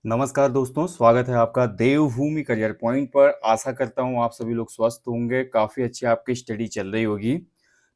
नमस्कार दोस्तों, स्वागत है आपका देवभूमि करियर पॉइंट पर। आशा करता हूँ आप सभी लोग स्वस्थ होंगे, काफ़ी अच्छी आपकी स्टडी चल रही होगी।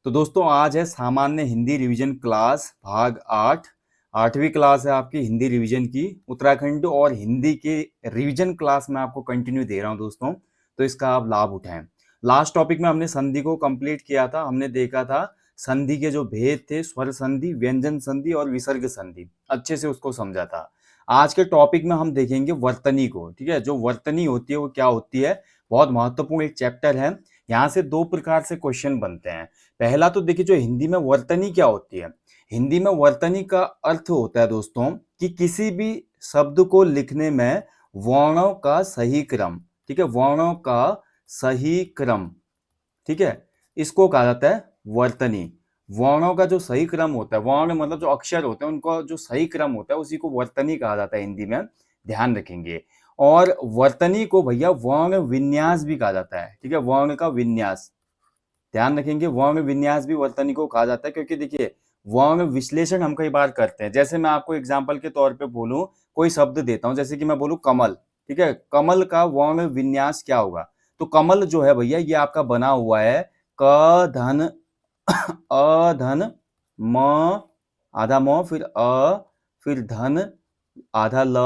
तो दोस्तों आज है सामान्य हिंदी रिवीजन क्लास भाग 8। 8वीं क्लास है आपकी हिंदी रिवीजन की। उत्तराखंड और हिंदी के रिवीजन क्लास में आपको कंटिन्यू दे रहा हूँ दोस्तों, तो इसका आप लाभ उठाएं। लास्ट टॉपिक में हमने संधि को कंप्लीट किया था। हमने देखा था संधि के जो भेद थे, स्वर संधि, व्यंजन संधि और विसर्ग संधि, अच्छे से उसको समझा था। आज के टॉपिक में हम देखेंगे वर्तनी को। ठीक है, जो वर्तनी होती है वो क्या होती है, बहुत महत्वपूर्ण एक चैप्टर है। यहाँ से दो प्रकार से क्वेश्चन बनते हैं। पहला तो देखिए, जो हिंदी में वर्तनी क्या होती है। हिंदी में वर्तनी का अर्थ होता है दोस्तों कि किसी भी शब्द को लिखने में वर्णों का सही क्रम। ठीक है, वर्णों का सही क्रम। ठीक है, इसको कहा जाता है वर्तनी। वर्णों का जो सही क्रम होता है, वर्ण मतलब जो अक्षर होते हैं उनका जो सही क्रम होता है उसी को वर्तनी कहा जाता है हिंदी में, ध्यान रखेंगे। और वर्तनी को भैया वर्ण विन्यास भी कहा जाता है। ठीक है, वर्ण का विन्यास, ध्यान रखेंगे। वर्ण विन्यास भी वर्तनी को कहा जाता है, क्योंकि देखिए वर्ण विश्लेषण हम कई बार करते हैं। जैसे मैं आपको एग्जाम्पल के तौर पे बोलूं, कोई शब्द देता हूं, जैसे कि मैं बोलूं कमल। ठीक है, कमल का वर्ण विन्यास क्या होगा। तो कमल जो है भैया ये आपका बना हुआ है क धन अ धन म आधा म, फिर अ, फिर धन आधा ल,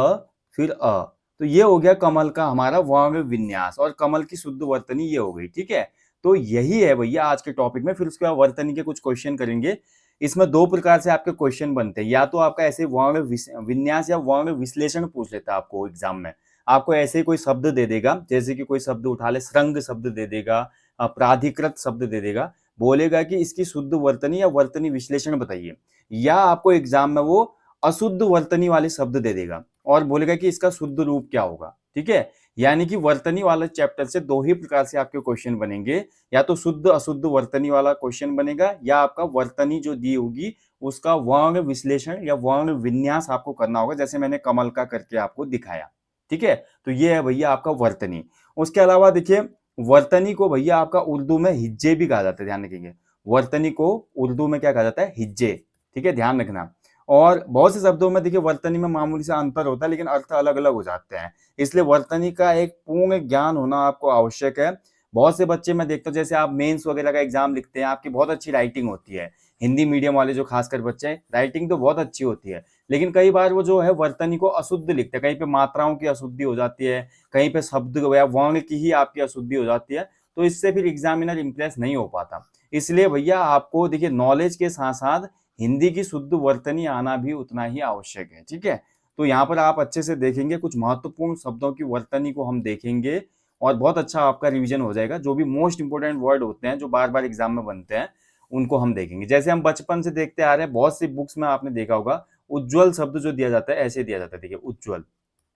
फिर अ। तो ये हो गया कमल का हमारा वर्ण विन्यास, और कमल की शुद्ध वर्तनी ये हो गई। ठीक है, तो यही है भैया आज के टॉपिक में। फिर उसके बाद वर्तनी के कुछ क्वेश्चन करेंगे। इसमें दो प्रकार से आपके क्वेश्चन बनते हैं, या तो आपका ऐसे वर्ण विन्यास या वर्ण विश्लेषण पूछ लेता है आपको एग्जाम में। आपको ऐसे ही कोई शब्द दे देगा, जैसे कि कोई शब्द उठा ले, श्रृंग शब्द दे देगा, प्राधिकृत शब्द दे देगा, बोलेगा कि इसकी शुद्ध वर्तनी या वर्तनी विश्लेषण बताइए। या आपको एग्जाम में वो अशुद्ध वर्तनी वाले शब्द दे देगा और बोलेगा कि इसका शुद्ध रूप क्या होगा। ठीक है, यानी कि वर्तनी वाले चैप्टर से दो ही प्रकार से आपके क्वेश्चन बनेंगे, या तो शुद्ध अशुद्ध वर्तनी वाला क्वेश्चन बनेगा, या आपका वर्तनी जो दी होगी उसका वर्ण विश्लेषण या वर्ण विन्यास आपको करना होगा, जैसे मैंने कमल का करके आपको दिखाया। ठीक है, तो ये है भैया आपका वर्तनी। उसके अलावा देखिए, वर्तनी को भैया आपका उर्दू में हिज्जे भी कहा जाता है, ध्यान रखेंगे। वर्तनी को उर्दू में क्या कहा जाता है, हिज्जे। ठीक है, ध्यान रखना। और बहुत से शब्दों में देखिए वर्तनी में मामूली सा अंतर होता है, लेकिन अर्थ अलग अलग हो जाते हैं। इसलिए वर्तनी का एक पूर्ण ज्ञान होना आपको आवश्यक है। बहुत से बच्चे मैं देखता हूँ, जैसे आप मेंस वगैरह का एग्जाम लिखते हैं, आपकी बहुत अच्छी राइटिंग होती है। हिंदी मीडियम वाले जो खासकर बच्चे हैं, राइटिंग तो बहुत अच्छी होती है, लेकिन कई बार वो जो है वर्तनी को अशुद्ध लिखते हैं। कहीं पे मात्राओं की अशुद्धि हो जाती है, कहीं पे शब्द या वर्ण की ही आपकी अशुद्धि हो जाती है, तो इससे फिर एग्जामिनर इंप्रेस नहीं हो पाता। इसलिए भैया आपको देखिए नॉलेज के साथ साथ हिंदी की शुद्ध वर्तनी आना भी उतना ही आवश्यक है। ठीक है, तो यहाँ पर आप अच्छे से देखेंगे, कुछ महत्वपूर्ण शब्दों की वर्तनी को हम देखेंगे और बहुत अच्छा आपका रिवीजन हो जाएगा। जो भी मोस्ट इंपोर्टेंट वर्ड होते हैं जो बार बार एग्जाम में बनते हैं उनको हम देखेंगे। जैसे हम बचपन से देखते आ रहे हैं, बहुत सी बुक्स में आपने देखा होगा उज्ज्वल शब्द जो दिया जाता है ऐसे दिया जाता है, देखिए उज्ज्वल,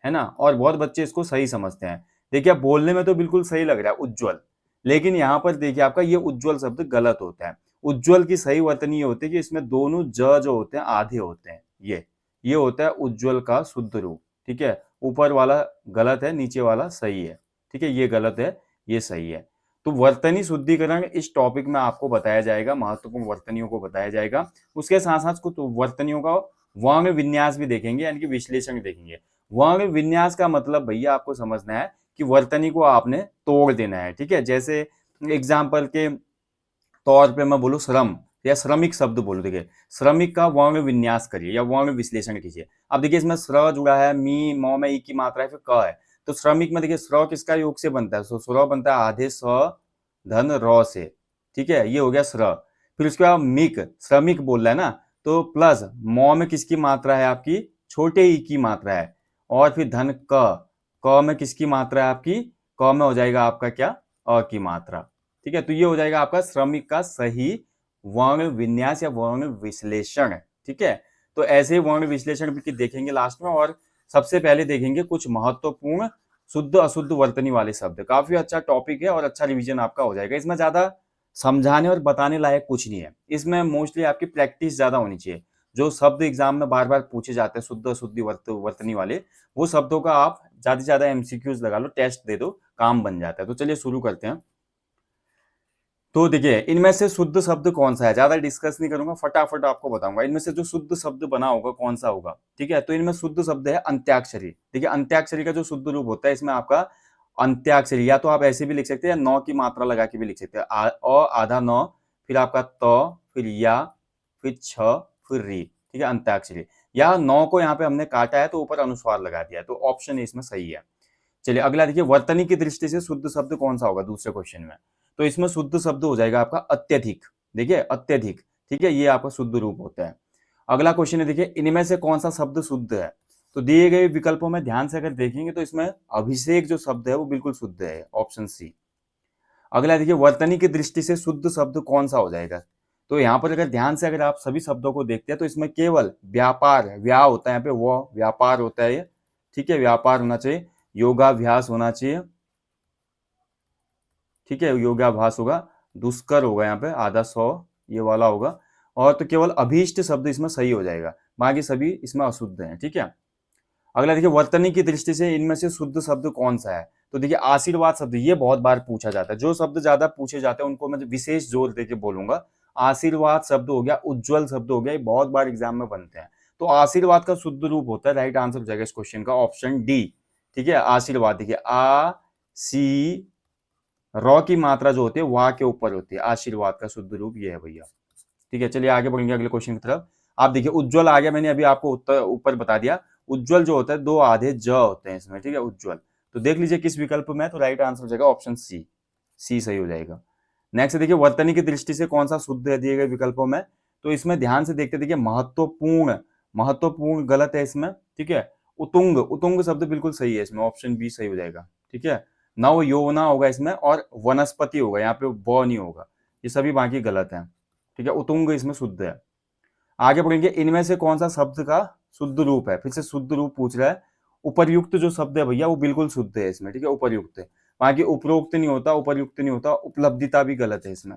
है ना। और बहुत बच्चे इसको सही समझते हैं। देखिए अब बोलने में तो बिल्कुल सही लग रहा है उज्ज्वल, लेकिन यहाँ पर देखिए आपका ये उज्ज्वल शब्द गलत होता है। उज्ज्वल की सही वर्तनी ये होती है कि इसमें दोनों ज जो होते हैं आधे होते हैं। ये होता है उज्ज्वल का शुद्ध रूप। ठीक है, ऊपर वाला गलत है, नीचे वाला सही है। ठीक है, ये गलत है, ये सही है। तो वर्तनी शुद्धिकरण इस टॉपिक में आपको बताया जाएगा, महत्वपूर्ण वर्तनियों को बताया जाएगा। उसके साथ साथ कुछ वर्तनियों का वर्ण विन्यास भी देखेंगे, यानी कि विश्लेषण देखेंगे। वर्ण विन्यास का मतलब भैया आपको समझना है कि वर्तनी को आपने तोड़ देना है। ठीक है, जैसे एग्जाम्पल के तौर पे मैं बोलूं श्रम या श्रमिक शब्द बोलूं, देखिए श्रमिक का वर्ण विन्यास करिए या वर्ण विश्लेषण कीजिए। अब देखिए इसमें श्र जुड़ा है, मी मौ में ई की मात्रा है, फिर क है। तो श्रमिक में देखिए श्र किसका योग से बनता है, श्र बनता है आधे स धन र से। ठीक है, ये हो गया श्र। फिर उसके बाद मिक, श्रमिक बोल रहा है ना, तो प्लस मौ में किसकी मात्रा है आपकी, छोटे ई की मात्रा है, और फिर धन क में किसकी मात्रा है आपकी, क में हो जाएगा आपका क्या, अ की मात्रा। ठीक है, तो ये हो जाएगा आपका श्रमिक का सही वर्ण विन्यास या वर्ण विश्लेषण। ठीक है, तो ऐसे वर्ण विश्लेषण भी देखेंगे लास्ट में। और सबसे पहले देखेंगे कुछ महत्वपूर्ण शुद्ध अशुद्ध वर्तनी वाले शब्द। काफी अच्छा टॉपिक है और अच्छा रिवीजन आपका हो जाएगा। इसमें ज्यादा समझाने और बताने लायक कुछ नहीं है, इसमें मोस्टली आपकी प्रैक्टिस ज्यादा होनी चाहिए। जो शब्द एग्जाम में बार बार पूछे जाते हैं शुद्ध अशुद्ध वर्तनी वाले, वो शब्दों का आप ज्यादा से ज्यादा एमसीक्यूज लगा लो, टेस्ट दे दो, काम बन जाता है। तो चलिए शुरू करते हैं। तो देखिए इनमें से शुद्ध शब्द कौन सा है, ज्यादा डिस्कस नहीं करूंगा, फटाफट आपको बताऊंगा इनमें से जो शुद्ध शब्द बना होगा कौन सा होगा। ठीक है, तो इनमें शुद्ध शब्द है अंत्याक्षरी। देखिए अंत्याक्षरी का जो शुद्ध रूप होता है इसमें आपका अंत्याक्षरी, या तो आप ऐसे भी लिख सकते हैं, नौ की मात्रा लगा के भी लिख सकते हैं, अ आधा नौ, फिर आपका त, फिर या, फिर छ, फिर री। ठीक है, अंत्याक्षरी। या नौ को यहाँ पे हमने काटा है तो ऊपर अनुस्वार लगा दिया है, तो ऑप्शन इसमें सही है। चलिए अगला देखिए, वर्तनी की दृष्टि से शुद्ध शब्द कौन सा होगा दूसरे क्वेश्चन में। तो इसमें शुद्ध शब्द हो जाएगा आपका अत्यधिक। देखिए अत्यधिक, ठीक है, ये आपका शुद्ध रूप होता है। अगला क्वेश्चन है, देखिए इनमें से कौन सा शब्द शुद्ध है। तो दिए गए विकल्पों में ध्यान से अगर देखेंगे तो इसमें अभिषेक जो शब्द है वो बिल्कुल शुद्ध है, ऑप्शन सी। अगला देखिए, वर्तनी की दृष्टि से शुद्ध शब्द कौन सा हो जाएगा। तो यहाँ पर अगर ध्यान से अगर आप सभी शब्दों को देखते हैं तो इसमें केवल व्यापार, व्या होता है यहाँ पे, वो व्यापार होता है ये। ठीक है, व्यापार होना चाहिए, योगाभ्यास होना चाहिए। ठीक है, योगाभ्यास होगा, दुष्कर होगा यहाँ पे आधा सौ, ये वाला होगा। और तो केवल अभीष्ट शब्द इसमें सही हो जाएगा, बाकी सभी इसमें अशुद्ध हैं। ठीक है, अगला देखिए, वर्तनी की दृष्टि से इनमें से शुद्ध शब्द कौन सा है। तो देखिए आशीर्वाद शब्द, ये बहुत बार पूछा जाता है, जो शब्द ज्यादा पूछे जाते हैं उनको मैं विशेष जोर देके बोलूंगा। आशीर्वाद शब्द हो गया, उज्जवल शब्द हो गया, ये बहुत बार एग्जाम में बनते हैं। तो आशीर्वाद का शुद्ध रूप होता है, राइट आंसर हो जाएगा इस क्वेश्चन का ऑप्शन डी। ठीक है, आशीर्वाद। देखिए आ सी रॉ की मात्रा जो होती है वहां के ऊपर होती है, आशीर्वाद का शुद्ध रूप ये है भैया। ठीक है, चलिए आगे बढ़ेंगे अगले क्वेश्चन की तरफ। आप देखिए उज्जवल आ गया, मैंने अभी आपको उत्तर ऊपर बता दिया। उज्जवल जो होता है दो आधे ज होते हैं इसमें। ठीक है, उज्जवल। तो देख लीजिए किस विकल्प में, तो राइट आंसर हो जाएगा ऑप्शन सी, सी सही हो जाएगा। नेक्स्ट देखिए, वर्तनी की दृष्टि से कौन सा शुद्ध है दिए गए विकल्पों में। तो इसमें ध्यान से देखते, देखिए महत्वपूर्ण, महत्वपूर्ण गलत है इसमें। ठीक है, उतुंग, उतुंग शब्द बिल्कुल सही है इसमें, ऑप्शन बी सही हो जाएगा। ठीक है, नव यौवना होगा इसमें, और वनस्पति होगा, यहाँ पे ब नहीं होगा, ये सभी बाकी गलत है। ठीक है, उतुंग इसमें शुद्ध है। आगे बढ़ेंगे, इनमें से कौन सा शब्द का शुद्ध रूप है, फिर से शुद्ध रूप पूछ रहा है। उपर्युक्त जो शब्द है भैया वो बिल्कुल शुद्ध है इसमें। ठीक है, उपर्युक्त है, बाकी उपरोक्त नहीं होता, उपर्युक्त नहीं होता, उपलब्धिता भी गलत है इसमें।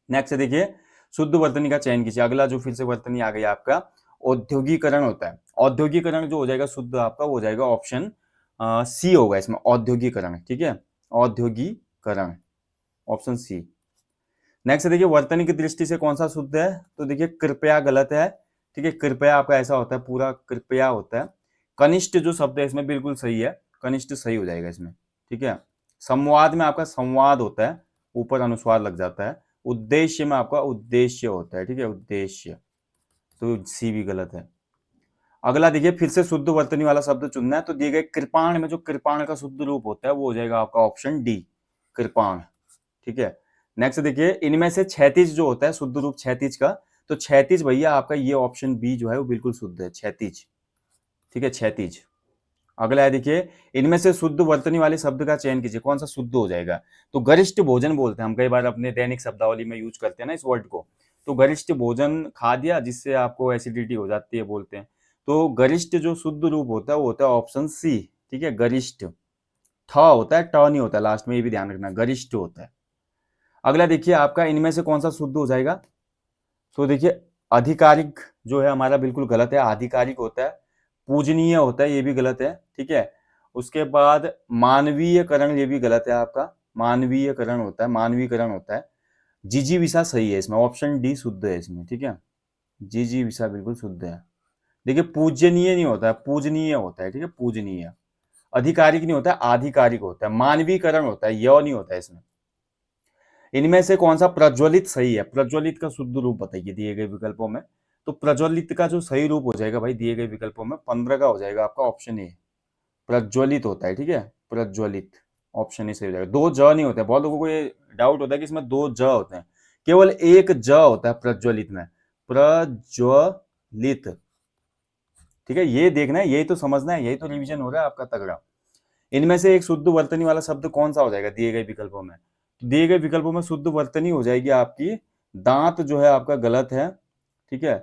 नेक्स्ट देखिए, शुद्ध वर्तनी का चयन कीजिए। अगला जो फिर से वर्तनी आ गई आपका, औद्योगिकरण होता है। औद्योगिकरण जो हो जाएगा शुद्ध आपका, वो हो जाएगा ऑप्शन सी होगा इसमें, औद्योगिकरण। ठीक है, औद्योगिकरण, ऑप्शन सी। नेक्स्ट देखिए, वर्तनी की दृष्टि से कौन सा शुद्ध है। तो देखिए कृपया गलत है। ठीक है, कृपया आपका ऐसा होता है, पूरा कृपया होता है। कनिष्ठ जो शब्द है इसमें बिल्कुल सही है, कनिष्ठ सही हो जाएगा इसमें। ठीक है, संवाद में आपका संवाद होता है, ऊपर अनुस्वार लग जाता है। उद्देश्य में आपका उद्देश्य होता है। ठीक है, उद्देश्य, तो सी भी गलत है। अगला देखिए, फिर से शुद्ध वर्तनी वाला शब्द चुनना है। तो दिए गए कृपाण में जो कृपाण का शुद्ध रूप होता है वो हो जाएगा आपका ऑप्शन डी, कृपाण। ठीक है, नेक्स्ट देखिए, इनमें से क्षैतिज जो होता है शुद्ध रूप क्षैतिज का, तो क्षैतिज भैया आपका ये ऑप्शन बी जो है वो बिल्कुल शुद्ध है, क्षैतिज। ठीक है, क्षैतिज। अगला है देखिए, इनमें से शुद्ध वर्तनी वाले शब्द का चयन कीजिए, कौन सा शुद्ध हो जाएगा। तो गरिष्ठ भोजन बोलते हैं हम, कई बार अपने दैनिक शब्दावली में यूज करते हैं ना इस वर्ड को। तो गरिष्ठ भोजन खा दिया जिससे आपको एसिडिटी हो जाती है बोलते हैं। तो गरिष्ठ जो शुद्ध रूप होता है वो होता है ऑप्शन सी। ठीक है, गरिष्ठ, ठ होता है, ट नहीं होता है लास्ट में, ये भी ध्यान रखना, गरिष्ठ होता है। अगला देखिए आपका, इनमें से कौन सा शुद्ध हो जाएगा। तो देखिए आधिकारिक जो है हमारा बिल्कुल गलत है, आधिकारिक होता है। पूजनीय होता है, ये भी गलत है। ठीक है, उसके बाद मानवीयकरण, ये भी गलत है आपका, मानवीयकरण होता है, मानवीकरण होता है। जिजीविषा सही है इसमें, ऑप्शन डी शुद्ध है इसमें। ठीक है, जिजीविषा बिल्कुल शुद्ध है। देखिए पूजनीय नहीं होता है, पूजनीय होता है। ठीक है, पूजनीय। अधिकारिक नहीं होता है, आधिकारिक होता है। मानवीकरण होता है, य नहीं होता है इसमें। इनमें से कौन सा प्रज्वलित सही है, प्रज्वलित का शुद्ध रूप बताइए दिए गए विकल्पों में। तो प्रज्वलित का जो सही रूप हो जाएगा भाई दिए गए विकल्पों में 15 का हो जाएगा आपका ऑप्शन ए, प्रज्वलित होता है। ठीक है, प्रज्वलित, ऑप्शन ए सही हो जाएगा। दो ज नहीं होते, बहुत लोगों को ये डाउट होता है कि इसमें दो ज होते हैं, केवल एक ज होता है प्रज्वलित में, प्रज्वलित। ठीक है, ये देखना है, यही तो समझना है, यही तो रिवीजन हो रहा है आपका तगड़ा। इनमें से एक शुद्ध वर्तनी वाला शब्द कौन सा हो जाएगा दिए गए विकल्पों में। तो दिए गए विकल्पों में शुद्ध वर्तनी हो जाएगी आपकी दांत, जो है आपका गलत है। ठीक है,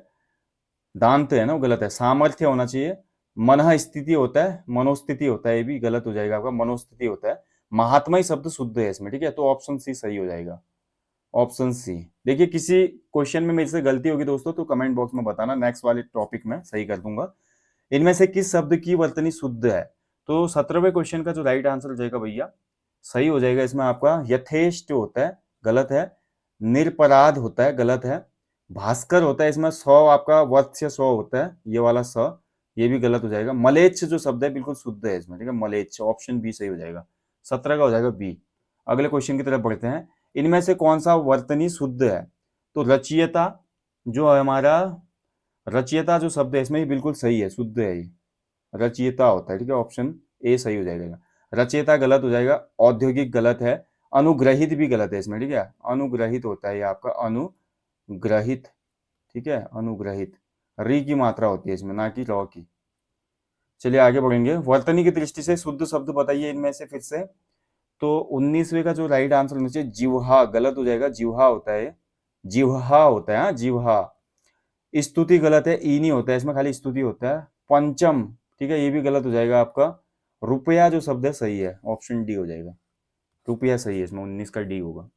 दांत है ना वो गलत है। सामर्थ्य होना चाहिए। मन स्थिति होता है, मनोस्थिति होता है, ये भी गलत हो जाएगा आपका, मनोस्थिति होता है। महात्मा शब्द शुद्ध है इसमें। ठीक है, तो ऑप्शन सी सही हो जाएगा, ऑप्शन सी। देखिए किसी क्वेश्चन में मेरे से गलती होगी दोस्तों तो कमेंट बॉक्स में बताना, नेक्स्ट वाले टॉपिक में सही कर दूंगा। इनमें से किस शब्द की वर्तनी शुद्ध है। तो 17वें क्वेश्चन का जो राइट आंसर हो जाएगा भैया, सही हो जाएगा इसमें आपका यथेष्ट होता है, गलत है। निरपराध होता है, गलत है। भास्कर होता है, इसमें सौ आपका वर्त से सौ होता है, ये वाला स, ये भी गलत हो जाएगा। मलेच्छ जो शब्द है बिल्कुल शुद्ध है इसमें, ठीक है, मलेच्छ, ऑप्शन बी सही हो जाएगा। 17 का हो जाएगा बी। अगले क्वेश्चन की तरफ बढ़ते हैं। इनमें से कौन सा वर्तनी शुद्ध है? तो रचयिता जो है हमारा, रचयिता जो शब्द है इसमें ही बिल्कुल सही है, शुद्ध है ये, रचयिता होता है, ठीक है, ऑप्शन ए सही हो जाएगा। रचयिता गलत हो जाएगा। औद्योगिक गलत है। अनुग्रहित भी गलत है इसमें, ठीक है, अनुग्रहित होता है ये आपका, अनुग्रहित, ठीक है, अनुग्रहित। री की मात्रा होती है इसमें, ना कि रॉ की। चलिए आगे बढ़ेंगे। वर्तनी की दृष्टि से शुद्ध शब्द बताइए इनमें से फिर से। तो 19वें का जो राइट आंसर होना चाहिए जिह्वा, गलत हो जाएगा, जिह्वा होता है, जिह्वा होता है, हाँ, जिह्वा। स्तुति गलत है, ई नहीं होता है इसमें, खाली स्तुति होता है। पंचम, ठीक है, ये भी गलत हो जाएगा आपका। रुपया जो शब्द है सही है, ऑप्शन डी हो जाएगा, रुपया सही है इसमें, 19 का डी होगा।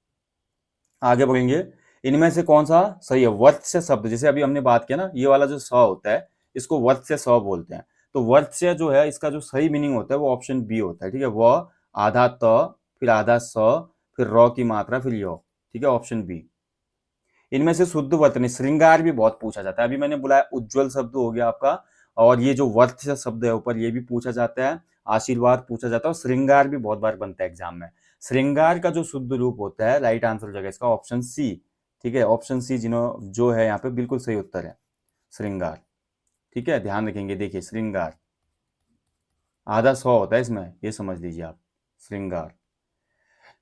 आगे बढ़ेंगे। इनमें से कौन सा सही है? वर्त से शब्द, जैसे अभी हमने बात किया ना, ये वाला जो स होता है इसको वर्त से स बोलते हैं। तो वर्त से जो है इसका जो सही मीनिंग होता है वो ऑप्शन बी होता है, ठीक है, व आधा त, फिर आधा स, फिर र की मात्रा, फिर य, ठीक है, ऑप्शन बी। इनमें से शुद्ध वर्तनी, श्रृंगार भी बहुत पूछा जाता है। अभी मैंने बोला उज्जवल शब्द हो गया आपका, और ये जो वर्त से शब्द है ऊपर, ये भी पूछा जाता है। आशीर्वाद पूछा जाता है, और श्रृंगार भी बहुत बार बनता है एग्जाम में। श्रृंगार का जो शुद्ध रूप होता है, राइट आंसर हो जाएगा इसका ऑप्शन सी, ठीक है, ऑप्शन सी जो है यहाँ पे बिल्कुल सही उत्तर है, श्रृंगार, ठीक है, ध्यान रखेंगे। देखिए श्रृंगार आधा सौ होता है इसमें, ये समझ लीजिए आप, श्रृंगार।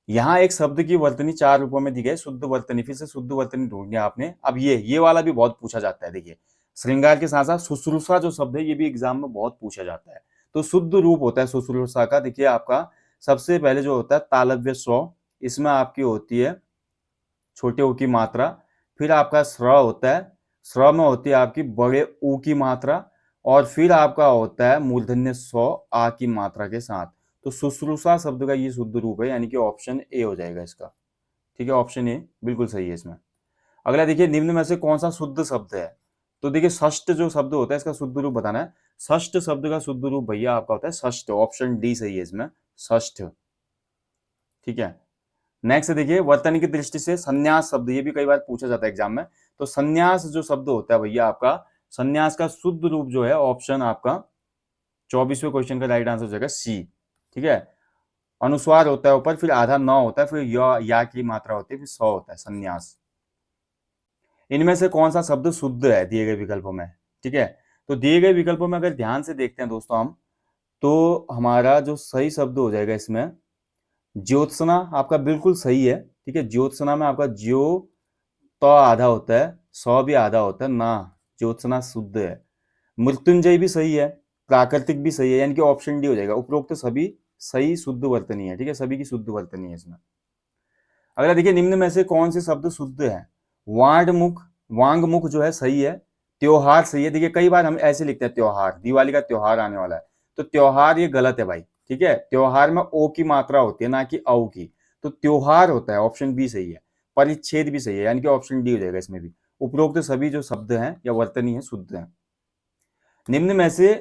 यहाँ एक शब्द की वर्तनी 4 रूपों में दी गई, शुद्ध वर्तनी, फिर से शुद्ध वर्तनी ढूंढनी है आपने। अब ये वाला भी बहुत पूछा जाता है। देखिए श्रृंगार के साथ साथ शुश्रूषा जो शब्द है ये भी एग्जाम में बहुत पूछा जाता है। तो शुद्ध रूप होता है शुश्रूषा का, देखिए आपका सबसे पहले जो होता है तालव्य स्व, इसमें आपकी होती है छोटे ऊ की मात्रा। फिर आपका स्र होता है, स्र में होती है आपकी बड़े ऊ की मात्रा, और फिर आपका होता है मूर्धन्य स्व आ की मात्रा के साथ। तो शुश्रूषा शब्द का ये शुद्ध रूप है, यानी कि ऑप्शन ए हो जाएगा इसका, ठीक है, ऑप्शन ए बिल्कुल सही है इसमें। अगला देखिए, निम्न में से कौन सा शुद्ध शब्द है? तो देखिए षष्ठ जो शब्द होता है इसका शुद्ध रूप बताना है। षष्ठ शब्द का शुद्ध रूप भैया आपका होता है षष्ठ, ऑप्शन डी सही है इसमें, षष्ठ, ठीक है। नेक्स्ट देखिए, वर्तन की दृष्टि से संन्यास शब्द, ये भी कई बार पूछा जाता है एग्जाम में। तो संन्यास जो शब्द होता है भैया आपका, संन्यास का शुद्ध रूप जो है ऑप्शन आपका 24वें क्वेश्चन का राइट आंसर हो जाएगा सी, ठीक है। अनुस्वार होता है ऊपर, फिर आधा न होता है, फिर या की मात्रा होती है, फिर सौ होता है, संन्यास। इनमें से कौन सा शब्द शुद्ध है दिए गए विकल्पों में, ठीक है। तो दिए गए विकल्पों में अगर ध्यान से देखते हैं दोस्तों हम, तो हमारा जो सही शब्द हो जाएगा इसमें ज्योत्सना, आपका बिल्कुल सही है, ठीक है। ज्योत्सना में आपका ज्यो तो आधा होता है, सौ भी आधा होता है ना, ज्योत्सना शुद्ध है। मृत्युंजय भी सही है, प्राकृतिक भी सही है, यानी कि ऑप्शन डी हो जाएगा। उपरोक्त सभी सही शुद्ध वर्तनी है, ठीक है, सभी की शुद्ध वर्तनी है इसमें। अगला देखिए, निम्न में से कौन से शब्द शुद्ध है? वांगमुख, वांगमुख जो है सही है। त्योहार सही है। देखिए कई बार हम ऐसे लिखते हैं त्योहार, दिवाली का त्योहार आने वाला है, तो त्योहार ये गलत है भाई, ठीक है। त्योहार में ओ की मात्रा होती है, ना कि औ की। तो त्योहार होता है, ऑप्शन बी सही है। परिच्छेद भी सही है, यानी कि ऑप्शन डी हो जाएगा इसमें भी। उपरोक्त सभी जो शब्द हैं या वर्तनी है शुद्ध है। निम्न में से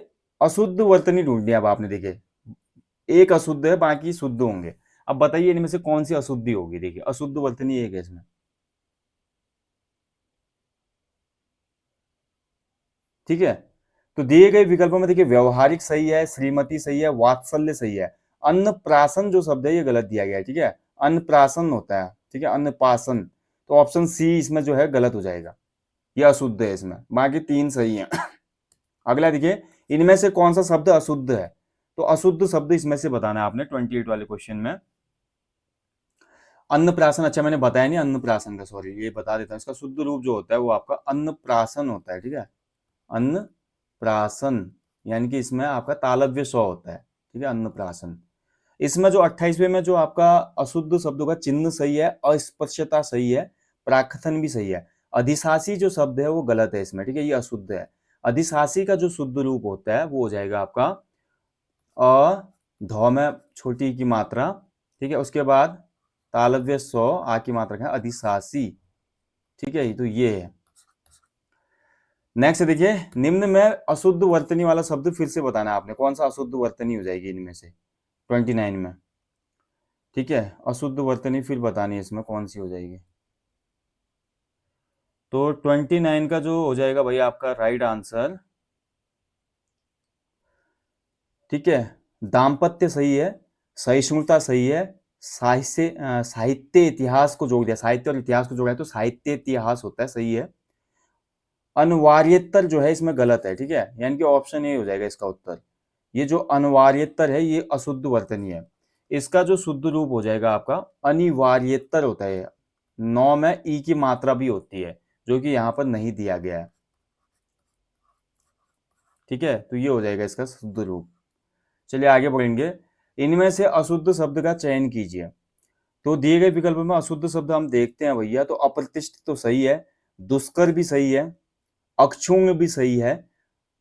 अशुद्ध वर्तनी ढूंढनी है अब आपने। देखिए एक अशुद्ध है, बाकी शुद्ध होंगे। अब बताइए इनमें से कौन सी अशुद्धि होगी? देखिए अशुद्ध वर्तनी एक है इसमें, ठीक है। तो दिए गए विकल्पों में देखिए व्यवहारिक सही है, श्रीमती सही है, वात्सल्य सही है। अन्नप्राशन जो शब्द है ये गलत दिया गया है, ठीक है, अन्नप्राशन होता है, ठीक है, अन्नपासन। तो ऑप्शन सी इसमें जो है गलत हो जाएगा, ये अशुद्ध है इसमें, बाकी 3 सही है। अगला देखिए, इनमें से कौन सा शब्द अशुद्ध है? तो अशुद्ध शब्द इसमें से बताना है आपने 28 वाले क्वेश्चन में। अन्नप्राशन, अच्छा मैंने बताया नहीं अन्नप्राशन का, सॉरी, ये बता देता हूं। इसका शुद्ध रूप जो होता है वो आपका अन्नप्राशन होता है, ठीक है, अन्नप्राशन, यानी कि इसमें आपका तालव्य स्व होता है, ठीक है, अन्नप्राशन। इसमें जो 28वें में जो आपका अशुद्ध शब्दों का चिन्ह सही है, अस्पृश्यता सही है, प्राकथन भी सही है। अधिशासी जो शब्द है वो गलत है इसमें, ठीक है, ये अशुद्ध है। अधिशासी का जो शुद्ध रूप होता है वो हो जाएगा आपका अ, ध में छोटी की मात्रा, ठीक है, उसके बाद तालव्य स्व आ की मात्रा है, अधिशासी, ठीक है, तो ये है। नेक्स्ट देखिए, निम्न में अशुद्ध वर्तनी वाला शब्द फिर से बताना है आपने, कौन सा अशुद्ध वर्तनी हो जाएगी इनमें से 29 में। ठीक है, अशुद्ध वर्तनी फिर बतानी है इसमें कौन सी हो जाएगी। तो 29 का जो हो जाएगा भाई आपका राइट आंसर, ठीक है, दाम्पत्य सही है, सहिष्णुता सही है, साहित्य इतिहास को जोड़ दिया, साहित्य और इतिहास को जोड़ा है तो साहित्य इतिहास होता है, सही है। अनिवार्यतर जो है इसमें गलत है, ठीक है, यानी कि ऑप्शन ए हो जाएगा इसका उत्तर। ये जो अनिवार्यतर है ये अशुद्ध वर्तनी है। इसका जो शुद्ध रूप हो जाएगा आपका अनिवार्यतर होता है। नौ में ई की मात्रा भी होती है जो कि यहाँ पर नहीं दिया गया है, ठीक है, तो ये हो जाएगा इसका शुद्ध रूप। चलिए आगे बढ़ेंगे। इनमें से अशुद्ध शब्द का चयन कीजिए। तो दिए गए विकल्प में अशुद्ध शब्द हम देखते हैं भैया, तो अप्रतिष्ठित तो सही है, दुष्कर भी सही है, अक्षुण्ण भी सही है,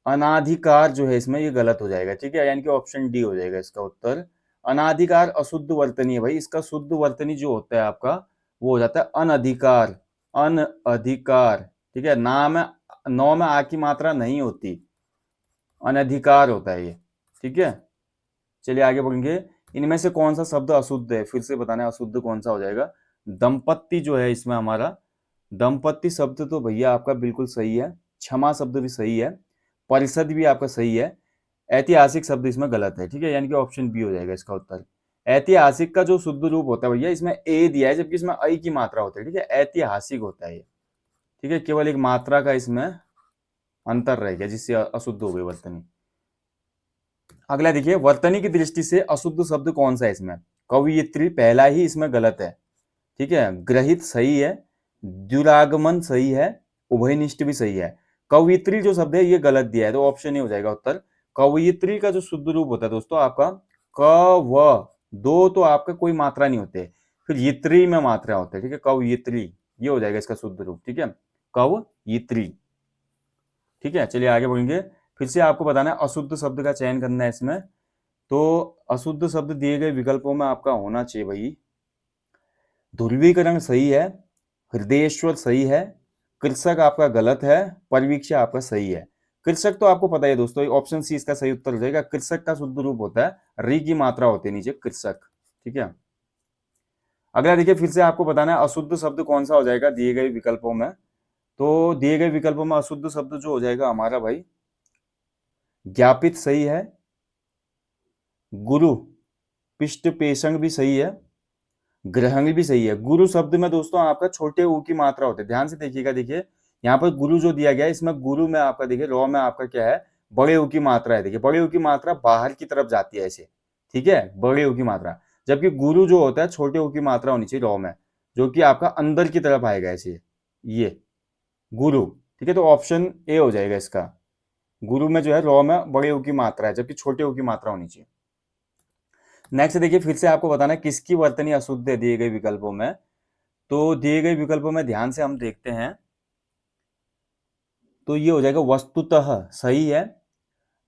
अनाधिकार जो है इसमें ये गलत हो जाएगा, ठीक है, यानी कि ऑप्शन डी हो जाएगा इसका उत्तर। अनाधिकार अशुद्ध वर्तनी है भाई, इसका शुद्ध वर्तनी जो होता है आपका वो हो जाता है अनधिकार, अनधिकार, ठीक है, ना में नौ में आ की मात्रा नहीं होती, अनधिकार होता है ये, ठीक है। चलिए आगे बढ़ेंगे। इनमें से कौन सा शब्द अशुद्ध है, फिर से बताना है अशुद्ध कौन सा हो जाएगा। दंपत्ति जो है इसमें हमारा, दंपत्ति शब्द तो भैया आपका बिल्कुल सही है, क्षमा शब्द भी सही है, परिषद भी आपका सही है, ऐतिहासिक शब्द इसमें गलत है, ठीक है, यानी कि ऑप्शन बी हो जाएगा इसका उत्तर। ऐतिहासिक का जो शुद्ध रूप होता है भैया इसमें ए दिया है, जबकि इसमें ऐ की मात्रा होती है, ठीक है, ऐतिहासिक होता है ये, ठीक है, केवल एक मात्रा का इसमें अंतर रह गया जिससे अशुद्ध हो गई वर्तनी। अगला देखिए, वर्तनी की दृष्टि से अशुद्ध शब्द कौन सा है इसमें। कवयित्री पहला ही इसमें गलत है, ठीक है, ग्रहित सही है, दुरागमन सही है, उभयनिष्ठ भी सही है। कवयित्री जो शब्द है ये गलत दिया है, तो ऑप्शन ए हो जाएगा उत्तर। कवयित्री का जो शुद्ध रूप होता है दोस्तों आपका क व, दो तो आपका कोई मात्रा नहीं होते, फिर यित्री में मात्रा होते हैं, ठीक है, कवयित्री, ये हो जाएगा इसका शुद्ध रूप, ठीक है, कवयित्री, ठीक है। चलिए आगे बढ़ेंगे। फिर से आपको बताना है अशुद्ध शब्द का चयन करना है इसमें। तो अशुद्ध शब्द दिए गए विकल्पों में आपका होना चाहिए भाई, ध्रुवीकरण सही है, हृदयेश्वर सही है, कृषक आपका गलत है, परिवीक्षा आपका सही है। कृषक तो आपको पता है दोस्तों, ऑप्शन सी इसका सही उत्तर हो जाएगा। कृषक का शुद्ध रूप होता है री की मात्रा होती है नीचे, कृषक, ठीक है। अगला देखिए, फिर से आपको बताना है अशुद्ध शब्द कौन सा हो जाएगा दिए गए विकल्पों में। तो दिए गए विकल्पों में अशुद्ध शब्द जो हो जाएगा हमारा भाई, ज्ञापित सही है, गुरु पिष्ट पेशंग भी सही है, ग्रहण भी सही है। गुरु शब्द में दोस्तों आपका छोटे ऊ की मात्रा होती है, ध्यान से देखिएगा, देखिए यहाँ पर गुरु जो दिया गया है इसमें गुरु में आपका देखिए रॉ में आपका क्या है, बड़े ऊ की मात्रा है, देखिए बड़े ऊ की मात्रा बाहर की तरफ जाती है ऐसे, ठीक है, बड़े ऊ की मात्रा, जबकि गुरु जो होता है छोटे ऊ की मात्रा होनी चाहिए रॉ में, जो कि आपका अंदर की तरफ आएगा ऐसे, ये गुरु, ठीक है, तो ऑप्शन ए हो जाएगा इसका। गुरु में जो है रॉ में बड़े ऊ की मात्रा है, जबकि छोटे ऊ की मात्रा होनी चाहिए। नेक्स्ट देखिए, फिर से आपको बताना है किसकी वर्तनी अशुद्ध है दिए गए विकल्पों में। तो दिए गए विकल्पों में ध्यान से हम देखते हैं, तो ये हो जाएगा वस्तुतः सही है,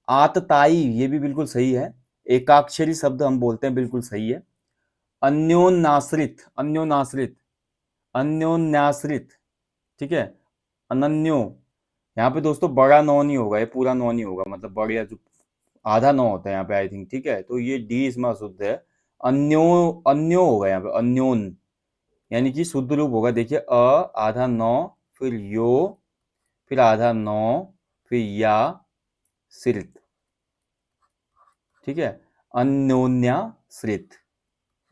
आतताई ये भी बिल्कुल सही है, एकाक्षरी शब्द हम बोलते हैं बिल्कुल सही है, अन्योन्याश्रित, अन्योन्याश्रित, अन्योन्याश्रित, ठीक है, अनन्यो, यहाँ पे दोस्तों बड़ा नौ नहीं होगा, ये पूरा नौ नहीं होगा, मतलब बड़ा जो आधा नौ होता है यहाँ पे आई थिंक, ठीक है, तो ये डी इसमें अशुद्ध है। अन्यो, अन्यो होगा यहाँ पे, अन्योन, यानी कि शुद्ध रूप होगा देखिए अ आधा नौ, फिर यो, फिर आधा नौ, फिर या श्रित, ठीक है, अन्योन्याश्रित,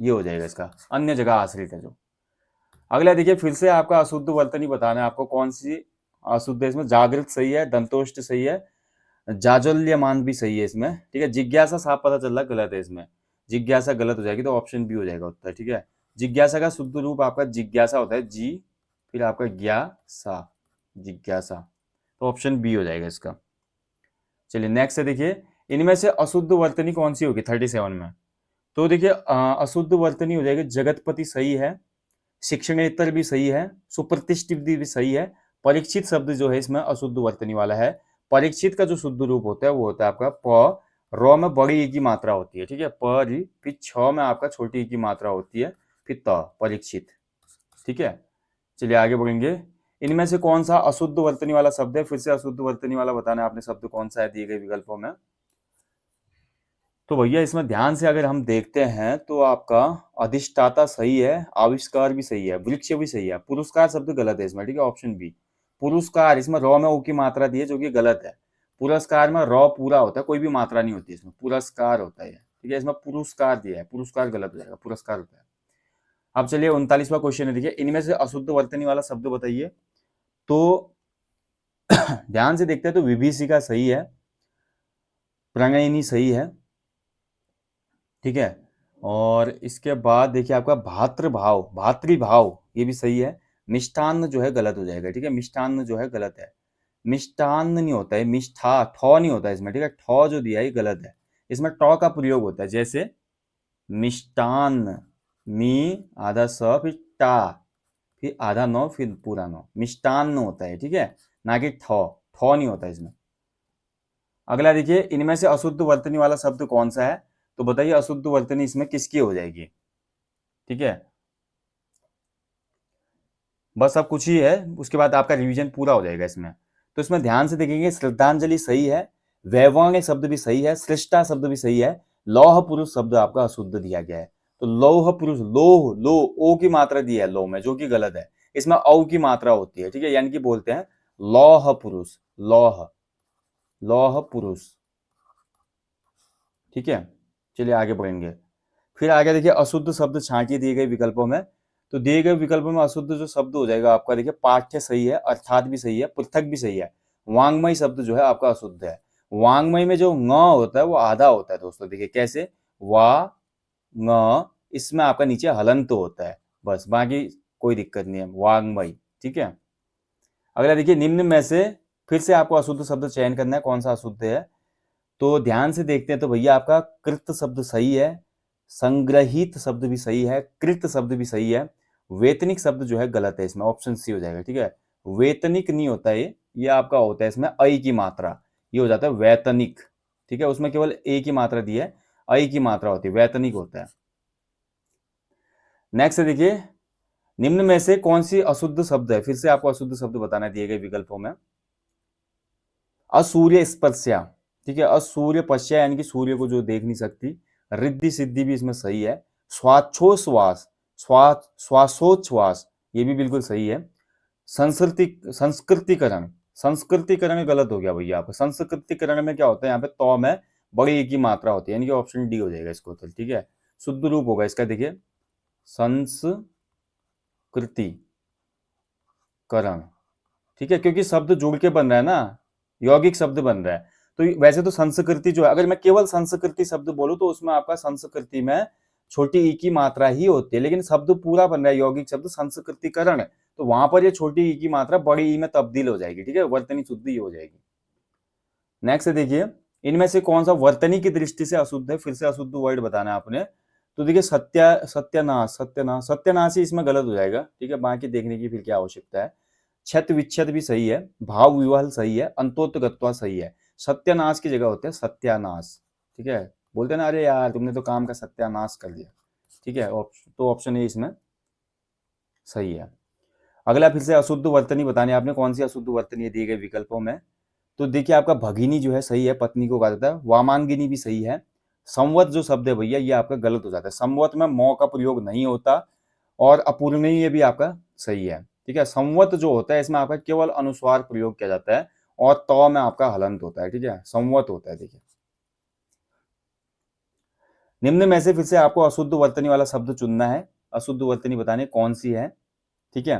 ये हो जाएगा इसका, अन्य जगह आश्रित है जो। अगला देखिए, फिर से आपका अशुद्ध वर्तनी बताना है आपको कौन सी अशुद्ध है इसमें। जागृत सही है, दंतोष्ट सही है, जाजल्यमान भी सही है इसमें, ठीक है, जिज्ञासा साफ पता चल रहा है गलत है इसमें, जिज्ञासा गलत हो जाएगी, तो ऑप्शन बी हो जाएगा उत्तर, ठीक है। जिज्ञासा का शुद्ध रूप आपका जिज्ञासा होता है, जी फिर आपका ज्ञासा, जिज्ञासा, तो ऑप्शन बी हो जाएगा इसका। चलिए नेक्स्ट है, देखिए इनमें से अशुद्ध वर्तनी कौन सी होगी 37 में। तो देखिए अशुद्ध वर्तनी हो जाएगी जगतपति सही है, शिक्षणेतर भी सही है, सुप्रतिष्ठित भी सही है, परीक्षित शब्द जो है इसमें अशुद्ध वर्तनी वाला है। परीक्षित का जो शुद्ध रूप होता है वो होता है आपका प, रॉ में बड़ी ई की मात्रा होती है, ठीक है, प, फिर छ में आपका छोटी ई की मात्रा होती है, फिर त, परीक्षित, ठीक है। चलिए आगे बढ़ेंगे। इनमें से कौन सा अशुद्ध वर्तनी वाला शब्द है, फिर से अशुद्ध वर्तनी वाला बताना है आपने शब्द कौन सा है दिए गए विकल्पों में। तो भैया इसमें ध्यान से अगर हम देखते हैं तो आपका अधिष्ठाता सही है, आविष्कार भी सही है, वृक्ष भी सही है, पुरस्कार शब्द गलत है इसमें, ठीक है, ऑप्शन बी। पुरस्कार, इसमें रॉ में ऊ की मात्रा दी है जो कि गलत है। पुरस्कार में रॉ पूरा होता है, कोई भी मात्रा नहीं होती इसमें, पुरस्कार होता है, ठीक है, इसमें पुरस्कार दिया है, पुरस्कार गलत हो जाएगा, पुरस्कार होता है। अब चलिए 39वां क्वेश्चन है, देखिए इनमें से अशुद्ध वर्तनी वाला शब्द बताइए। तो ध्यान से देखते हैं तो विभीषिका सही है, प्रणयिनी सही है, ठीक है, और इसके बाद देखिए आपका भातृभाव, भातृभाव ये भी सही है। मिष्टान्न जो है गलत हो जाएगा, ठीक है, मिष्टान्न जो है गलत है, मिष्टान्न नहीं होता है, मिष्ठा, ठौ नहीं होता है इसमें, ठीक है, ठौ जो दिया है ये गलत है, इसमें टौ का प्रयोग होता है, जैसे मिष्टान्न, मी आधा स फिर टा फिर आधा नौ फिर पूरा नौ, मिष्टान्न होता है, ठीक है, ना कि ठौ, ठौ नहीं होता इसमें। अगला देखिए इनमें से अशुद्ध वर्तनी वाला शब्द कौन सा है, तो बताइए अशुद्ध वर्तनी इसमें किसकी हो जाएगी, ठीक है, बस अब कुछ ही है, उसके बाद आपका रिवीजन पूरा हो जाएगा इसमें। तो इसमें ध्यान से देखेंगे, श्रद्धांजलि सही है, वैवाण्य शब्द भी सही है, सृष्टा शब्द भी सही है, लौह पुरुष शब्द आपका अशुद्ध दिया गया है। तो लौह पुरुष, लोह, लो, ओ की मात्रा दी है लो में, जो कि गलत है, इसमें औ की मात्रा होती है, ठीक है, यानी कि बोलते हैं लौह पुरुष, लौह, लौह पुरुष, ठीक है। चलिए आगे बढ़ेंगे। फिर आगे देखिए अशुद्ध शब्द छांटिए दिए गए विकल्पों में। तो दिए गए विकल्पों में अशुद्ध जो शब्द हो जाएगा आपका, देखिए पाठ्य सही है, अर्थात भी सही है, पृथक भी सही है, वांग्मय शब्द जो है आपका अशुद्ध है। वांग्मय में जो ङ होता है वो आधा होता है दोस्तों, देखिए कैसे, वा ङ, इसमें आपका नीचे हलंत होता है, बस, बाकी कोई दिक्कत नहीं है, वांग्मय, ठीक है। अगला देखिए निम्न में से फिर से आपको अशुद्ध शब्द चयन करना है, कौन सा अशुद्ध है। तो ध्यान से देखते हैं तो भैया आपका कृत शब्द सही है, संग्रहित शब्द भी सही है, कृत शब्द भी सही है, वेतनिक शब्द जो है गलत है इसमें, ऑप्शन सी हो जाएगा, ठीक है। वेतनिक नहीं होता ये आपका होता है इसमें अई की मात्रा, ये हो जाता है वैतनिक, ठीक है, उसमें केवल ए की मात्रा दी है, अई की मात्रा होती है, वैतनिक होता है। नेक्स्ट देखिए निम्न में से कौन सी अशुद्ध शब्द है, फिर से आपको अशुद्ध शब्द बताना दिए गए विकल्पों में। असूर्य स्पर्शा, ठीक है, असूर्य पश्या यानी कि सूर्य को जो देख नहीं सकती, रिद्धि सिद्धि भी इसमें सही है, स्वाच्छोश्वास, श्वासोच्छ्वास ये भी बिल्कुल सही है। संस्कृतिकरण, संस्कृतिकरण गलत हो गया भैया आपका, संस्कृतिकरण में क्या होता है, यहाँ पे तो में बड़ी की मात्रा होती है, यानी कि ऑप्शन डी हो जाएगा इसको, तो ठीक है, शुद्ध रूप होगा इसका, देखिए संस्कृतिकरण, ठीक है, क्योंकि शब्द जुड़ के बन रहा है ना, यौगिक शब्द बन रहा है। तो वैसे तो संस्कृति जो है, अगर मैं केवल संस्कृति शब्द बोलूं तो उसमें आपका संस्कृति में छोटी ई की मात्रा ही होती है, लेकिन शब्द पूरा बन रहा है यौगिक शब्द संस्कृतिकरण, तो वहां पर ये छोटी ई की मात्रा बड़ी ई में तब्दील हो जाएगी, ठीक है, वर्तनी शुद्धि हो जाएगी। नेक्स्ट देखिए इनमें से कौन सा वर्तनी की दृष्टि से अशुद्ध है, फिर से अशुद्ध वर्ड बताना है आपने। तो देखिए सत्यानाश, सत्यानाश, सत्यानाशी इसमें गलत हो जाएगा, ठीक है, बाकी देखने की फिर क्या आवश्यकता है। छत विच्छेद भी सही है, भाव विवहल सही है, अंतोत्गत्वा सही है, सत्यानाश की जगह होते हैं सत्यानाश, ठीक है, बोलते हैं ना अरे यार तुमने तो काम का सत्यानाश कर दिया, ठीक है, तो ऑप्शन ए इसमें सही है। अगला फिर से अशुद्ध वर्तनी बताने आपने, कौन सी अशुद्ध वर्तनी दिए गए विकल्पों में। तो देखिए आपका भगिनी जो है सही है, पत्नी को कहा जाता है, वामांगिनी भी सही है। संवत जो शब्द है भैया ये आपका गलत हो जाता है, संवत में मौ का प्रयोग नहीं होता, और अपूर्णीय भी आपका सही है, ठीक है। संवत जो होता है इसमें आपका केवल अनुस्वार प्रयोग किया जाता है, और तो में आपका हलंत होता है, ठीक है, संवत होता है। देखिए निम्न में से फिर से आपको अशुद्ध वर्तनी वाला शब्द चुनना है, अशुद्ध वर्तनी बताने कौन सी है, ठीक है।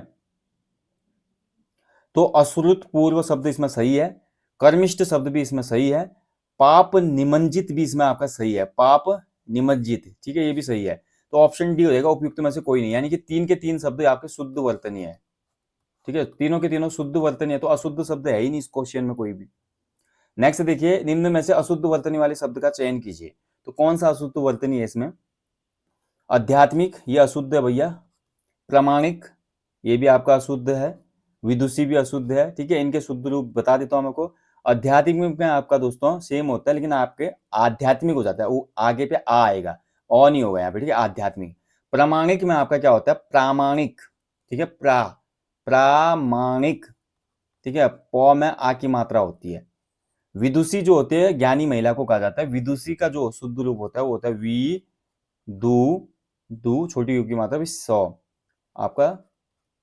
तो अश्रुत पूर्व शब्द इसमें सही है, कर्मिष्ठ शब्द भी इसमें सही है, पाप निमंजित भी इसमें आपका सही है, पाप निमज्जित, ठीक है, ये भी सही है। तो ऑप्शन डी हो जाएगा, उपयुक्त में से कोई नहीं, यानी कि 3 के 3 शब्द आपके शुद्ध वर्तनी है, ठीक है, तीनों के तीनों शुद्ध वर्तनी है, तो अशुद्ध शब्द है ही नहीं इस क्वेश्चन में कोई भी। नेक्स्ट देखिए निम्न में से अशुद्ध वर्तनी वाले शब्द का चयन कीजिए। तो कौन सा अशुद्ध वर्तनी है इसमें। आध्यात्मिक ये अशुद्ध है भैया, प्रामाणिक ये भी आपका अशुद्ध है, विदुषी भी अशुद्ध है, ठीक है, इनके शुद्ध रूप बता देता हूं आपको। आध्यात्मिक में आपका दोस्तों सेम होता है, लेकिन आपके आध्यात्मिक हो जाता है, वो आगे पे आ आएगा, और नहीं होगा यहाँ पे, ठीक है, आध्यात्मिक। प्रामाणिक में आपका क्या होता है, प्रामाणिक, ठीक है, प्रामाणिक, ठीक है, प में आ की मात्रा होती है। विदुषी जो होते हैं ज्ञानी महिला को कहा जाता है। विदुषी का जो शुद्ध रूप होता है वो होता है वी दू, दू छोटी यू की मात्रा भी सौ, आपका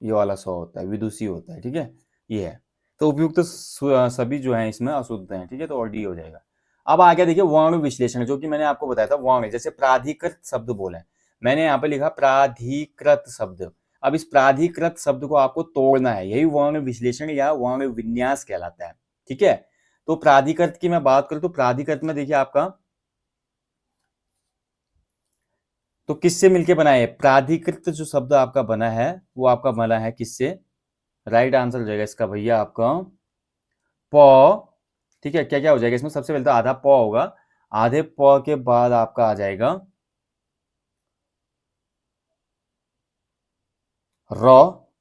ये वाला सौ होता है, विदुषी होता है। ठीक है, ये है। तो उपयुक्त सभी जो है इसमें अशुद्ध हैं। ठीक है, तो और डी हो जाएगा। अब आगे देखिए वर्ण विश्लेषण, जो कि मैंने आपको बताया था वर्ण, जैसे प्राधिकृत शब्द बोले, मैंने यहाँ पे लिखा प्राधिकृत शब्द। अब इस प्राधिकृत शब्द को आपको तोड़ना है, यही वर्ण विश्लेषण या वर्ण विन्यास कहलाता है। ठीक है, तो प्राधिकृत की मैं बात करूं तो प्राधिकृत में देखिए आपका तो किससे मिलके बना है, प्राधिकृत जो शब्द आपका बना है वो आपका बना है किससे, राइट आंसर हो जाएगा इसका भैया आपका प। ठीक है, क्या क्या हो जाएगा इसमें, सबसे पहले तो आधा प होगा, आधे प के बाद आपका आ जाएगा र,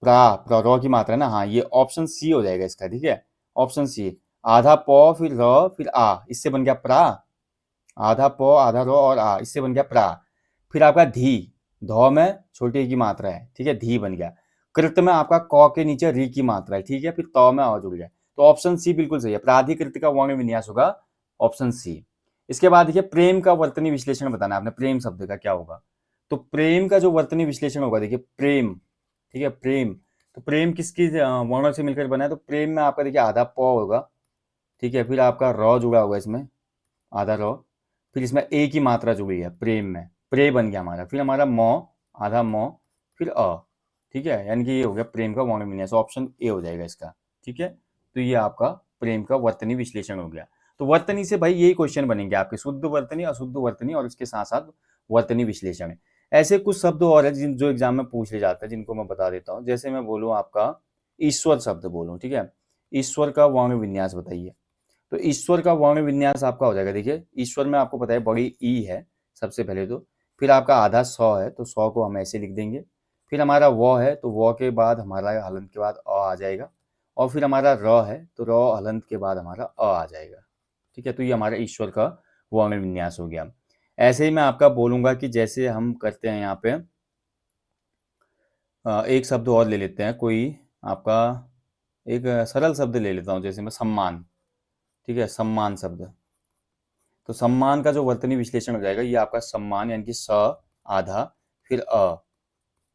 र की मात्रा है ना, हाँ ये ऑप्शन सी हो जाएगा इसका। ठीक है, ऑप्शन सी, आधा प फिर र फिर आ, इससे बन गया प्रा, आधा प आधा रो और आ, इससे बन गया प्रा। फिर आपका धी, धौ में छोटी की मात्रा है। ठीक है, धी बन गया। कृत में आपका क के नीचे री की मात्रा है। ठीक है, फिर त में आ जुड़ गया, तो ऑप्शन सी बिल्कुल सही है, प्राधिकृत का वर्ण विन्यास होगा ऑप्शन सी। इसके बाद देखिए प्रेम का वर्तनी विश्लेषण बताना है आपने, प्रेम शब्द का क्या होगा, तो प्रेम का जो वर्तनी विश्लेषण होगा, देखिए प्रेम, ठीक है प्रेम, तो प्रेम किसकी वर्णों से मिलकर बना है, तो प्रेम में आपका देखिए आधा प होगा। ठीक है, फिर आपका र जुड़ा होगा इसमें, आधा र, फिर इसमें ए की मात्रा जुड़ी है प्रेम में, प्रे बन गया हमारा, फिर हमारा म, आधा म, फिर अ। ठीक है, यानी कि ये हो गया प्रेम का वर्ण विन्यास, ऑप्शन ए हो जाएगा इसका। ठीक है, तो ये आपका प्रेम का वर्तनी विश्लेषण हो गया। तो वर्तनी से भाई यही क्वेश्चन बनेंगे आपके, शुद्ध वर्तनी, अशुद्ध वर्तनी और इसके साथ साथ वर्तनी विश्लेषण। ऐसे कुछ शब्द और है जिन जो एग्जाम में पूछ ले जाते हैं, जिनको मैं बता देता हूँ। जैसे मैं बोलूँ आपका ईश्वर शब्द बोलूँ, ठीक है, ईश्वर का वर्ण विन्यास बताइए। तो ईश्वर का वर्ण विन्यास आपका हो जाएगा, देखिए ईश्वर में आपको पता है बड़ी ई है सबसे पहले तो, फिर आपका आधा सौ है तो सौ को हम ऐसे लिख देंगे, फिर हमारा व है तो व के बाद हमारा हलंत के बाद अ आ जाएगा, और फिर हमारा र है तो र हलंत के बाद हमारा अ आ जाएगा। ठीक है, तो ये हमारा ईश्वर का वर्ण विन्यास हो गया। ऐसे ही मैं आपका बोलूंगा कि जैसे हम करते हैं यहाँ पे एक शब्द और ले लेते हैं, कोई आपका एक सरल शब्द ले लेता हूँ, जैसे मैं सम्मान। ठीक है, सम्मान शब्द, तो सम्मान का जो वर्तनी विश्लेषण हो जाएगा, ये आपका सम्मान यानी कि स आधा फिर अ।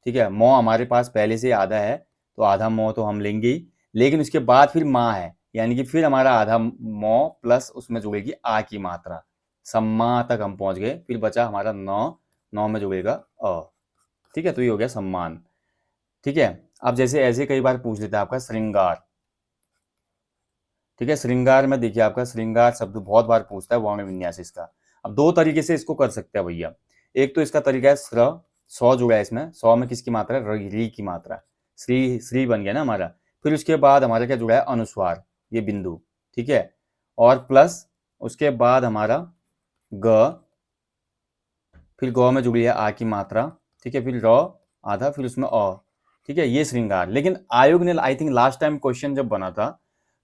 ठीक है, मो हमारे पास पहले से आधा है तो आधा मो तो हम लेंगे ही, लेकिन उसके बाद फिर माँ है, यानी कि फिर हमारा आधा मो प्लस उसमें जुड़ेगी आ की मात्रा, सम्मा तक हम पहुंच गए, फिर बचा हमारा नौ, नौ में जुड़ेगा अ। ठीक है, तो ये हो गया सम्मान। ठीक है, अब जैसे ऐसे कई बार पूछ लेता है आपका श्रृंगार। ठीक है, श्रृंगार में देखिए आपका श्रृंगार शब्द बहुत बार पूछता है वर्ण विन्यास इसका। अब दो तरीके से इसको कर सकते हैं भैया, एक तो इसका तरीका है स्र, सौ जुड़ा है इसमें, सौ में किसकी मात्रा है, री की मात्रा, श्री श्री बन गया ना हमारा, फिर उसके बाद हमारा क्या जुड़ा है, अनुस्वार, ये बिंदु। ठीक है, और प्लस उसके बाद हमारा ग, फिर गौ में जुड़ी है आ की मात्रा। ठीक है, फिर र आधा, फिर उसमें अ। ठीक है, ये श्रृंगार। लेकिन आयोग ने I think last time question जब बना था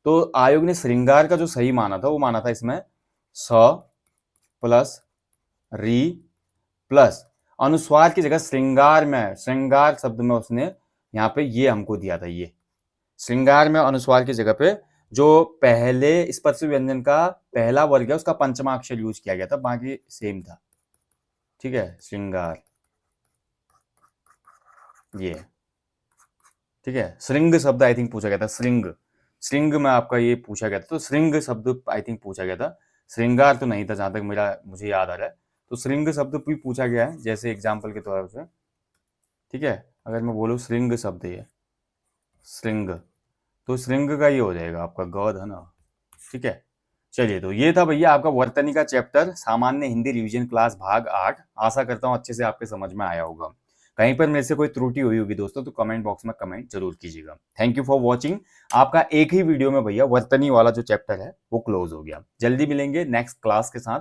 तो आयोग ने श्रृंगार का जो सही माना था वो माना था इसमें स प्लस री प्लस अनुस्वार की जगह श्रृंगार में, श्रृंगार शब्द में उसने यहाँ पे ये हमको दिया था, ये श्रृंगार में अनुस्वार की जगह पे जो पहले स्पर्श व्यंजन का पहला वर्ग है उसका पंचमा अक्षर यूज किया गया था, बाकी सेम था। ठीक है, श्रृंगार ये, ठीक है, श्रृंग शब्द आई थिंक पूछा गया था, श्रृंग, श्रृंग में आपका ये पूछा गया था, तो श्रृंग शब्द आई थिंक पूछा गया था, श्रृंगार तो नहीं था जहां तक मेरा मुझे याद आ रहा है, तो श्रृंग शब्द भी पूछा गया है जैसे एग्जाम्पल के तौर पे। ठीक है, अगर मैं बोलूँ श्रृंग शब्द, ये श्रृंग, तो श्रृंग का ये हो जाएगा आपका गौध है ना। ठीक है, चलिए, तो ये था भैया आपका वर्तनी का चैप्टर, सामान्य हिंदी रिवीजन क्लास भाग 8। आशा करता हूँ अच्छे से आपके समझ में आया होगा। कहीं पर मेरे से कोई त्रुटि हुई होगी दोस्तों तो कमेंट बॉक्स में कमेंट जरूर कीजिएगा। Thank you for watching. आपका एक ही वीडियो में भैया वर्तनी वाला जो चैप्टर है वो क्लोज हो गया। जल्दी मिलेंगे नेक्स्ट क्लास के साथ,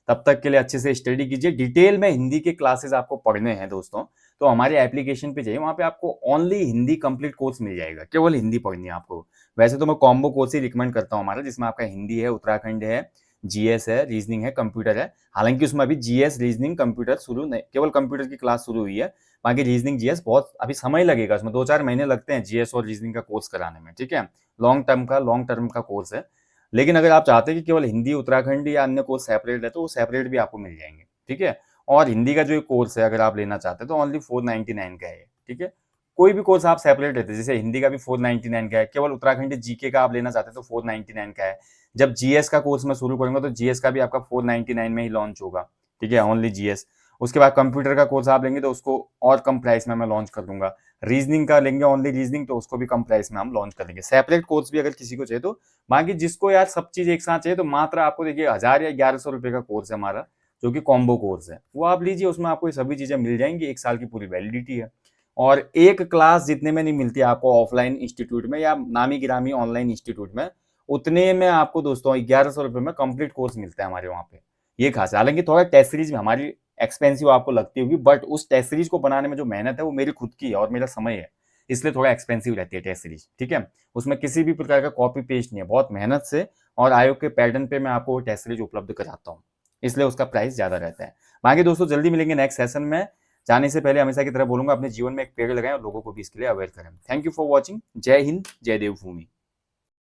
तब तक के लिए अच्छे से स्टडी कीजिए। डिटेल में हिंदी के क्लासेस आपको पढ़ने हैं दोस्तों, तो हमारे एप्लीकेशन पे जाइए, वहां पे आपको ओनली हिंदी कंप्लीट कोर्स मिल जाएगा, केवल हिंदी पढ़नी है आपको। वैसे तो मैं कॉम्बो कोर्स ही रिकमेंड करता हूँ हमारा, जिसमें आपका हिंदी है, उत्तराखंड है, जीएस है, रीजनिंग है, कंप्यूटर है। हालांकि उसमें अभी जीएस रीजनिंग कंप्यूटर शुरू नहीं, केवल कंप्यूटर की क्लास शुरू हुई है, बाकी रीजनिंग जीएस बहुत अभी समय लगेगा, उसमें 2-4 महीने लगते हैं जीएस और रीजनिंग का कोर्स कराने में। ठीक है, लॉन्ग टर्म का कोर्स है। लेकिन अगर आप चाहते हैं कि केवल हिंदी उत्तराखंड या अन्य कोर्स सेपरेट है तो वो सेपरेट भी आपको मिल जाएंगे, ठीक है। और हिंदी का जो कोर्स है अगर आप लेना चाहते हैं तो ओनली 499 का है, ठीक है। कोई भी कोर्स आप सेपरेट लेते हैं, जैसे हिंदी का भी 499 का है, केवल उत्तराखंड जीके का आप लेना चाहते हैं तो 499 का है। जब जीएस का कोर्स मैं शुरू करूंगा तो जीएस का भी आपका 499 में ही लॉन्च होगा, ठीक है, ओनली जीएस। उसके बाद कंप्यूटर का कोर्स आप लेंगे तो उसको और कम प्राइस में मैं लॉन्च कर दूंगा। रीजनिंग का लेंगे ओनली रीजनिंग तो उसको भी कम प्राइस में हम लॉन्च करेंगे। सेपरेट कोर्स भी अगर किसी को चाहिए तो, बाकी जिसको यार सब चीज एक साथ चाहिए तो मात्र आपको देखिए 1000 या 1100 रुपए का कोर्स है हमारा, जो कि कॉम्बो कोर्स है, वो आप लीजिए। उसमें आपको ये सभी चीजें मिल जाएंगी, 1 साल की पूरी वैलिडिटी है। और एक क्लास जितने में नहीं मिलती आपको ऑफलाइन इंस्टीट्यूट में या नामी गिरामी ऑनलाइन इंस्टीट्यूट में, उतने में आपको दोस्तों 1100 रुपए में कंप्लीट कोर्स मिलता है हमारे वहाँ पे। ये खास है। हालांकि थोड़ा टेस्ट सीरीज में हमारी एक्सपेंसिव आपको लगती होगी, बट उस टेस्ट सीरीज को बनाने में जो मेहनत है वो मेरी खुद की है और मेरा समय है, इसलिए थोड़ा एक्सपेंसिव रहती है टेस्ट सीरीज, ठीक है। उसमें किसी भी प्रकार का कॉपी पेस्ट नहीं है, बहुत मेहनत से और आयोग के पैटर्न पे मैं आपको वो टेस्ट सीरीज उपलब्ध कराता हूँ, इसलिए उसका प्राइस ज्यादा रहता है। बाकी दोस्तों जल्दी मिलेंगे नेक्स्ट सेशन में। जाने से पहले हमेशा की तरह बोलूंगा, अपने जीवन में एक पेड़ लगाएं और लोगों को भी इसके लिए अवेयर करें। Thank you for watching. जय हिंद, जय देवभूमि।